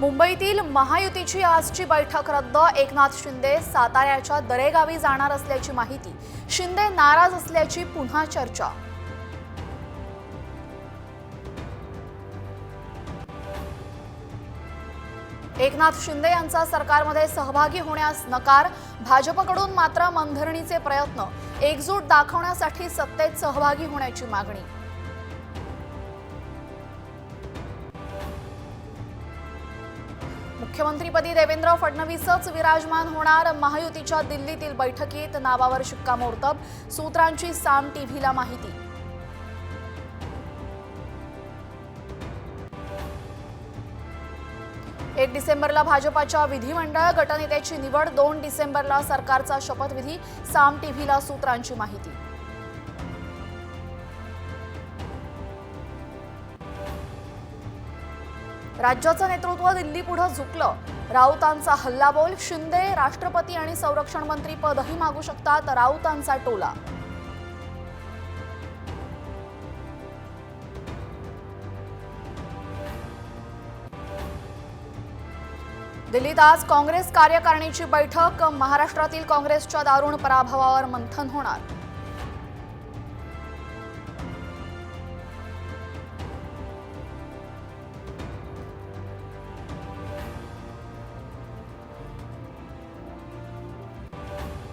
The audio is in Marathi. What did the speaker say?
मुंबईतील महायुतीची आजची बैठक रद्द। एकनाथ शिंदे साताऱ्याच्या दरेगावी जाणार असल्याची माहिती। शिंदे नाराज असल्याची पुन्हा चर्चा। एकनाथ शिंदे यांचा सरकारमध्ये सहभागी होण्यास नकार। भाजपकडून मात्र मनधरणीचे प्रयत्न। एकजूट दाखवण्यासाठी सत्तेत सहभागी होण्याची मागणी। मुख्यमंत्रीपदी देवेंद्र फडणवीसच विराजमान होणार। महायुतीच्या दिल्लीतील बैठकीत नावावर शिक्कामोर्तब। सूत्रांची साम टीव्हीला माहिती। 1 डिसेंबरला भाजपाच्या विधिमंडळ गटनेत्याची निवड। 2 डिसेंबरला सरकारचा शपथविधी। साम टीव्हीला सूत्रांची माहिती। राज्याचं नेतृत्व दिल्लीपुढे झुकलं। राऊतांचा हल्लाबोल। शिंदे राष्ट्रपती आणि संरक्षण मंत्री पदही मागू शकतात। राऊतांचा टोला। दिल्लीत आज काँग्रेस कार्यकारिणीची बैठक। महाराष्ट्रातील काँग्रेसच्या दारुण पराभवावर मंथन होणार।